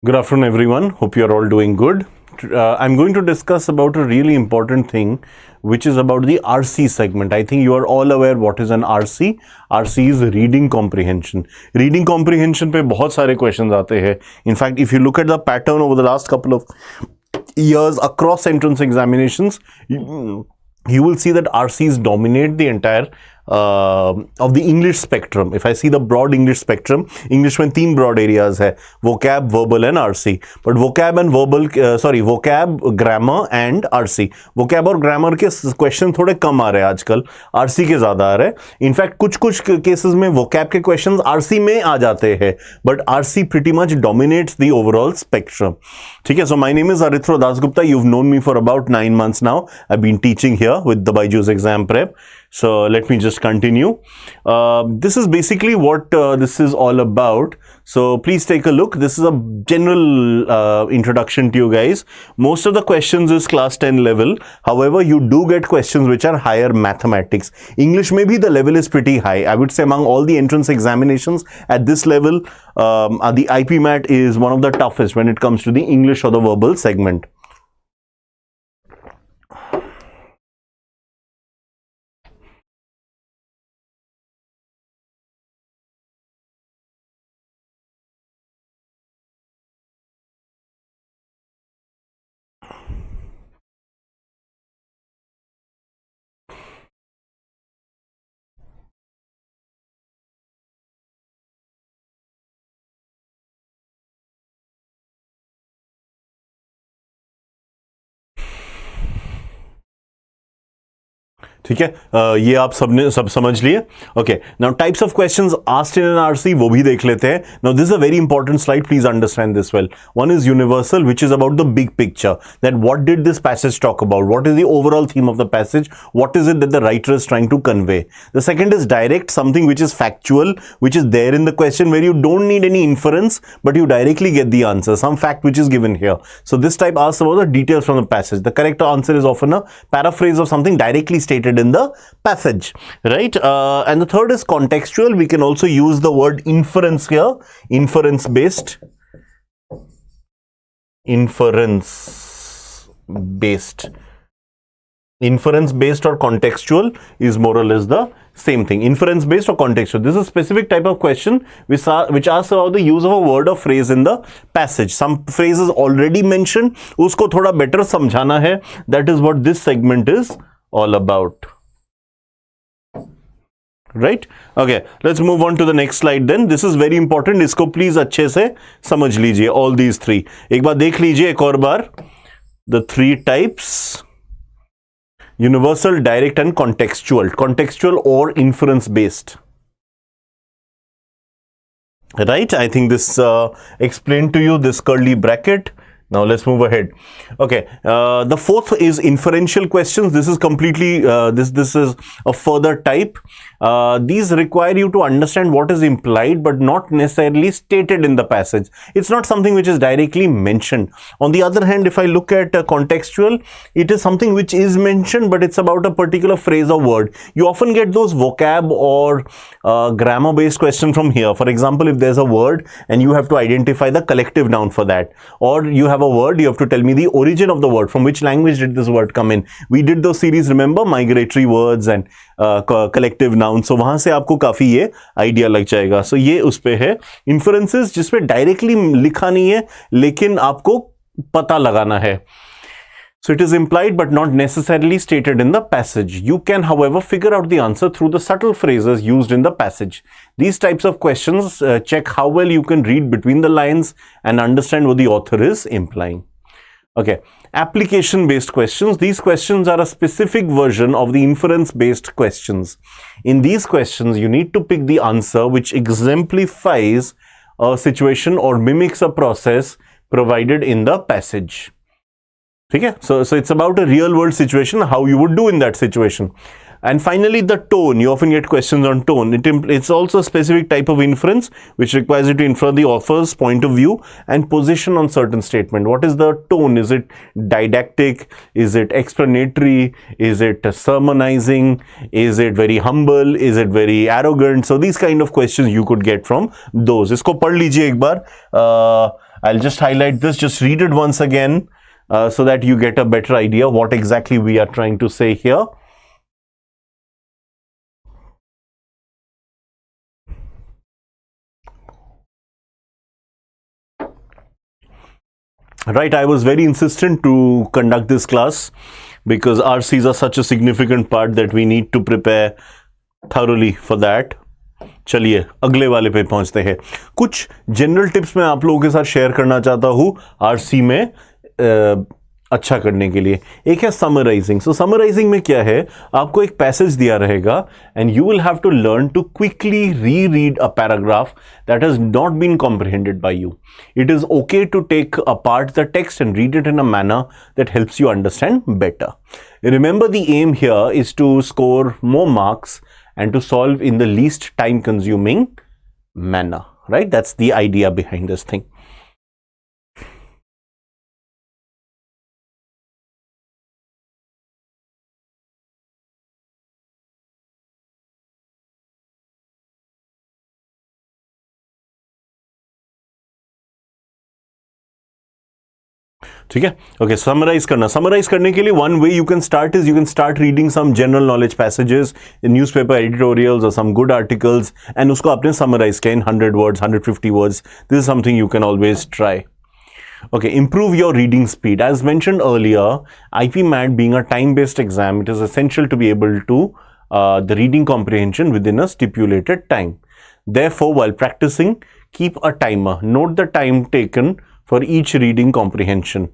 Good afternoon, everyone. Hope you are all doing good. I'm going to discuss about a really important thing, which is about the RC segment. I think you are all aware what is an RC. RC is reading comprehension. Reading comprehension पे बहुत सारे questions आते हैं. In fact, if you look at the pattern over the last couple of years across entrance examinations, you will see that RCs dominate the entire of the English spectrum. If I see the broad English spectrum, English में तीन broad areas है, vocab, verbal and RC. But vocab and verbal, vocab, grammar and RC. Vocab और grammar के question थोड़े कम आ रहे हैं आजकल, RC के ज़्यादा आ रहे हैं. In fact, कुछ cases में vocab के questions RC में आ जाते हैं, but RC pretty much dominates the overall spectrum. ठीक है, so my name is Arithro Dasgupta. You've known me for about 9 months now. I've been teaching here with the BYJU'S Exam Prep. So let me just continue. This is basically what this is all about. So please take a look. This is a general introduction to you guys. Most of the questions is class 10 level. However, you do get questions which are higher mathematics. English maybe the level is pretty high. I would say among all the entrance examinations at this level, the IPM is one of the toughest when it comes to the English or the verbal segment. ठीक है, ये आप सबने सब समझ लिए. Okay, now types of questions asked in an RC वो भी देख लेते हैं. Now this is a very important slide, please understand this well. One is universal, which is about the big picture, that what did this passage talk about, what is the overall theme of the passage, what is it that the writer is trying to convey. The second is direct, something which is factual, which is there in the question, where you don't need any inference but you directly get the answer, some fact which is given here. So this type asks about the details from the passage. The correct answer is often a paraphrase of something directly stated in the passage, right? And the third is contextual. We can also use the word inference here, inference based or contextual is more or less the same thing. Inference based or contextual, this is a specific type of question which asks about the use of a word or phrase in the passage. Some phrases already mentioned, usko thoda better samjhana hai. That is what this segment is all about. Right? Okay, let's move on to the next slide then. This is very important. इसको please अच्छे से समझ लीजिए, all these three. एक बार देख लीजिए एक और बार. The three types: universal, direct and contextual. Contextual or inference based. Right? I think this explained to you this curly bracket. Now let's move ahead. Okay, the fourth is inferential questions. This is completely this is a further type. These require you to understand what is implied but not necessarily stated in the passage. It's not something which is directly mentioned. On the other hand, if I look at contextual, it is something which is mentioned but it's about a particular phrase or word. You often get those vocab or grammar based question from here. For example, if there's a word and you have to identify the collective noun for that, or you have a word, you have to tell me the origin of the word, from which language did this word come in. We did those series, remember, migratory words and collective nouns. So वहां से आपको काफी ये idea लग जाएगा. So ये उस पे है inferences जिसपे डायरेक्टली लिखा नहीं है लेकिन आपको पता लगाना है. So it is implied but not necessarily stated in the passage. You can, however, figure out the answer through the subtle phrases used in the passage. These types of questions check how well you can read between the lines and understand what the author is implying. Okay, application-based questions. These questions are a specific version of the inference-based questions. In these questions, you need to pick the answer which exemplifies a situation or mimics a process provided in the passage. Okay, so it's about a real world situation, how you would do in that situation. And finally, the tone. You often get questions on tone. It's also a specific type of inference which requires you to infer the author's point of view and position on certain statement. What is the tone? Is it didactic? Is it explanatory? Is it sermonizing? Is it very humble? Is it very arrogant? So these kind of questions you could get from those. इसको पढ़ लीजिए एक बार. I'll just highlight this, just read it once again so that you get a better idea what exactly we are trying to say here. Right, I was very insistent to conduct this class because RCs are such a significant part that we need to prepare thoroughly for that. चलिए अगले वाले पे पहुंचते हैं. कुछ general tips मैं आप लोगों के साथ शेयर करना चाहता हूं आरसी में अच्छा करने के लिए. एक है समराइजिंग. सो समराइजिंग में क्या है, आपको एक पैसेज दिया रहेगा and you will have to learn to quickly reread a paragraph that has not been comprehended by you. It is okay to take apart the text and read it in a manner that helps you understand better. Remember, the aim here is to score more marks and to solve in the least time consuming manner, right? That's the idea behind this thing. ठीक है. Okay, summarise करने के लिए one way you can start is you can start reading some general knowledge passages in newspaper editorials और some good articles and उसको आपने summarise किया in 100 words 150 words. This is something you can always try. Okay, improve your reading speed. As mentioned earlier, IPMAT being a time-based exam, it is essential to be able to the reading comprehension within a stipulated time. Therefore, while practicing, keep a timer. Note the time taken for each reading comprehension.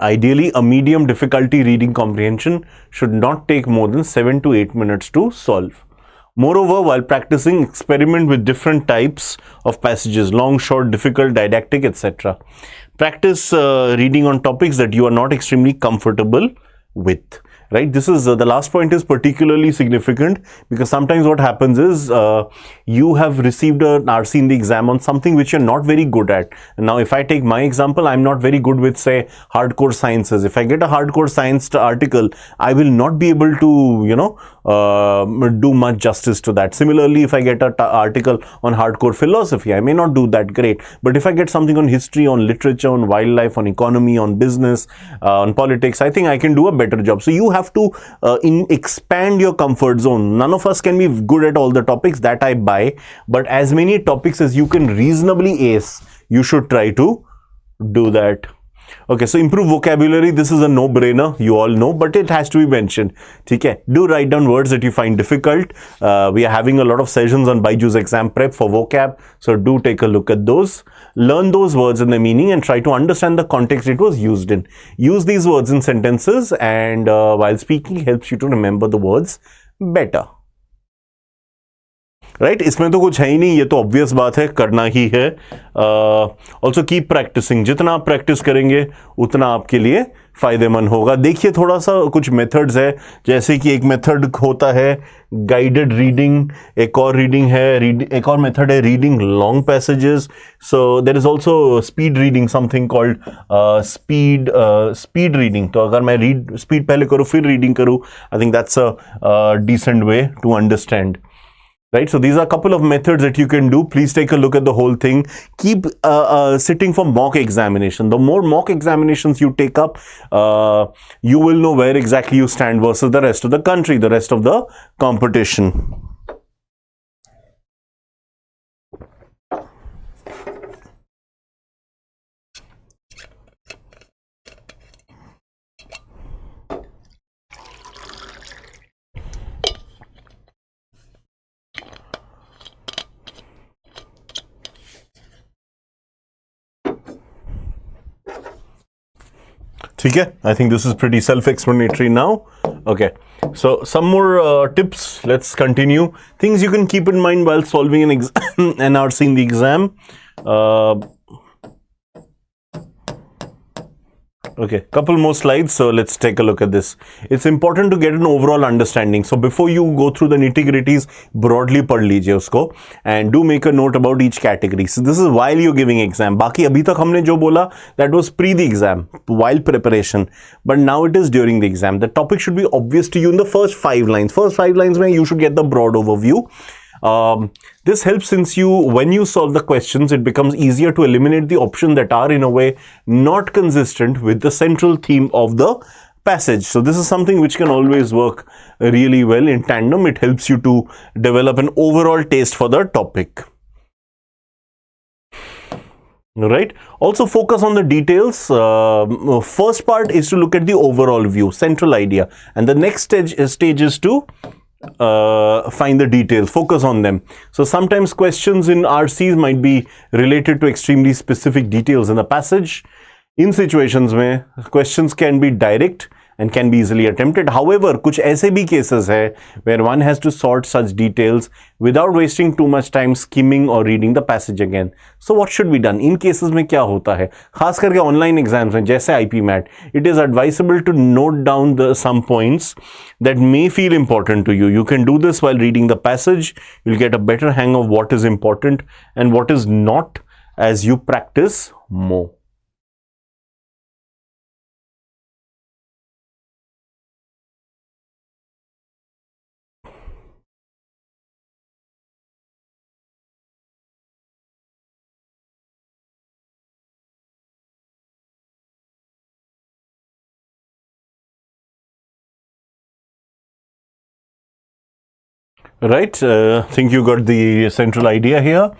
Ideally, a medium difficulty reading comprehension should not take more than 7 to 8 minutes to solve. Moreover, while practicing, experiment with different types of passages, long, short, difficult, didactic, etc. Practice reading on topics that you are not extremely comfortable with. Right, this is the last point is particularly significant because sometimes what happens is you have received an RC in the exam on something which you're not very good at. And now if I take my example, I'm not very good with, say, hardcore sciences. If I get a hardcore science article, I will not be able to, do much justice to that. Similarly, if I get an article on hardcore philosophy, I may not do that great. But if I get something on history, on literature, on wildlife, on economy, on business, on politics, I think I can do a better job. So you have to expand your comfort zone. None of us can be good at all the topics, that I buy, but as many topics as you can reasonably ace, you should try to do that. Okay, so improve vocabulary. This is a no-brainer, you all know, but it has to be mentioned. Okay, do write down words that you find difficult. We are having a lot of sessions on BYJU'S Exam Prep for vocab, so do take a look at those. Learn those words and their meaning and try to understand the context it was used in. Use these words in sentences and while speaking helps you to remember the words better. Right, इसमें तो कुछ है ही नहीं, ये तो obvious बात है, करना ही है. Also keep practising. जितना आप प्रैक्टिस करेंगे उतना आपके लिए फायदेमंद होगा. देखिए थोड़ा सा कुछ मेथड्स है, जैसे कि एक मेथड होता है गाइडेड रीडिंग, एक और रीडिंग है एक और मेथड है reading long passages. So there is also speed reading, something called speed reading. तो अगर मैं स्पीड पहले करूँ फिर रीडिंग करूँ, I think that's a decent way to understand. Right, so these are a couple of methods that you can do. Please take a look at the whole thing. Keep sitting for mock examination. The more mock examinations you take up, you will know where exactly you stand versus the rest of the country, the rest of the competition. ठीक है, I think this is pretty self-explanatory now. Okay, so some more tips. Let's continue. Things you can keep in mind while solving an RC in the exam. Okay, couple more slides, so let's take a look at this. It's important to get an overall understanding. So before you go through the nitty-gritties, broadly पढ़ लीजिए उसको and do make a note about each category. So this is while you're giving exam. बाकी अभी तक हमने जो बोला that was pre the exam, while preparation. But now it is during the exam. The topic should be obvious to you in the first 5 lines. First 5 lines में you should get the broad overview. This helps since when you solve the questions, it becomes easier to eliminate the options that are in a way not consistent with the central theme of the passage. So this is something which can always work really well in tandem. It helps you to develop an overall taste for the topic. Right. Also focus on the details. First part is to look at the overall view, central idea, and the next stage is to find the details, focus on them. So sometimes questions in RCs might be related to extremely specific details in the passage. In situations where questions can be direct and can be easily attempted. However, कुछ ऐसे भी cases है where one has to sort such details without wasting too much time skimming or reading the passage again. So what should be done? In cases में क्या होता है? खास करके online exams में जैसे IPMAT, it is advisable to note down some points that may feel important to you. You can do this while reading the passage. You'll get a better hang of what is important and what is not as you practice more. Right, think you got the central idea here.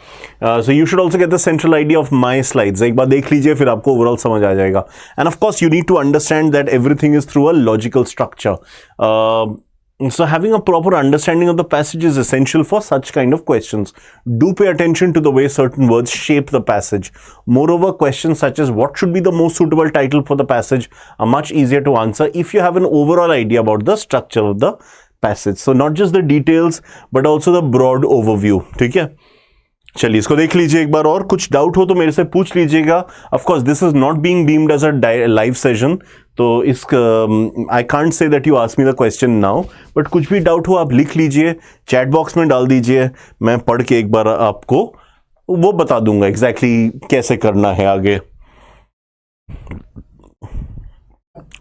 So you should also get the central idea of my slides. एक बार देख लीजिए फिर आपको overall समझ आ जाएगा. And of course you need to understand that everything is through a logical structure. So having a proper understanding of the passage is essential for such kind of questions. Do pay attention to the way certain words shape the passage. Moreover, questions such as what should be the most suitable title for the passage are much easier to answer if you have an overall idea about the structure of the passage. So not just the details but also the broad overview. ठीक है, चलिए इसको देख लीजिए एक बार और. कुछ doubt हो तो मेरे से पूछ लीजिएगा. Of course this is not being beamed as a live session, तो इस I can't say that you ask me the question now, but कुछ भी डाउट हो आप लिख लीजिए, चैट बॉक्स में डाल दीजिए, मैं पढ़ के एक बार आपको वो बता दूंगा exactly कैसे करना है आगे.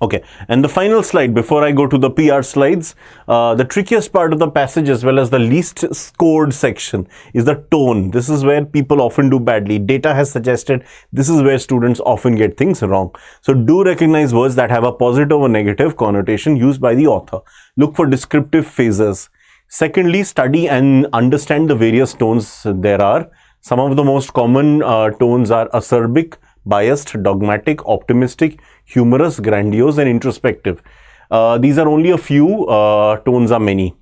Okay, and the final slide before I go to the PR slides, the trickiest part of the passage as well as the least scored section is the tone. This is where people often do badly. Data has suggested this is where students often get things wrong. So do recognize words that have a positive or negative connotation used by the author. Look for descriptive phrases. Secondly, study and understand the various tones there are. Some of the most common tones are acerbic, biased, dogmatic, optimistic, humorous, grandiose, and introspective. These are only a few. Tones are many,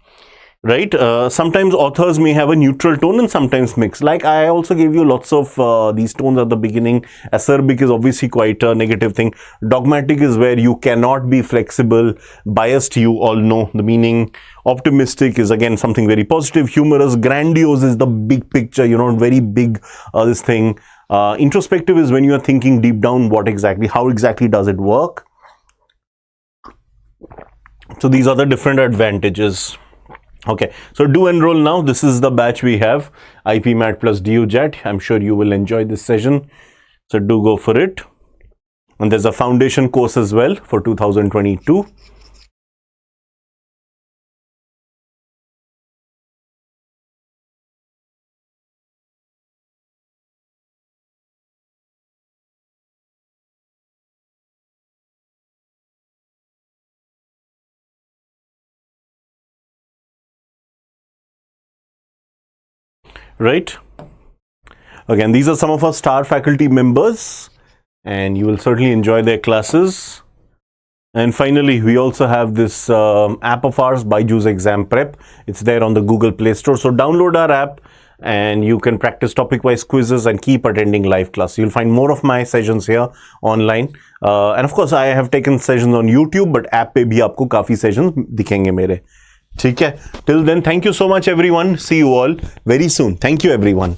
right? Sometimes authors may have a neutral tone and sometimes mixed. Like I also gave you lots of these tones at the beginning. Acerbic is obviously quite a negative thing. Dogmatic is where you cannot be flexible. Biased, you all know the meaning. Optimistic is again something very positive. Humorous, grandiose is the big picture, you know, very big this thing. Introspective is when you are thinking deep down how exactly does it work. So these are the different advantages. Okay, so do enroll now. This is the batch we have, IPMAT plus DUJAT. I'm sure you will enjoy this session. So do go for it. And there's a foundation course as well for 2022. Right, again these are some of our star faculty members and you will certainly enjoy their classes. And finally we also have this app of ours, BYJU'S Exam Prep. It's there on the Google Play Store, so download our app and you can practice topic wise quizzes and keep attending live class. You'll find more of my sessions here online, and of course I have taken sessions on YouTube, but app पे भी आपको काफी sessions दिखेंगे मेरे. ठीक है, till then thank you so much everyone. See you all very soon. Thank you everyone.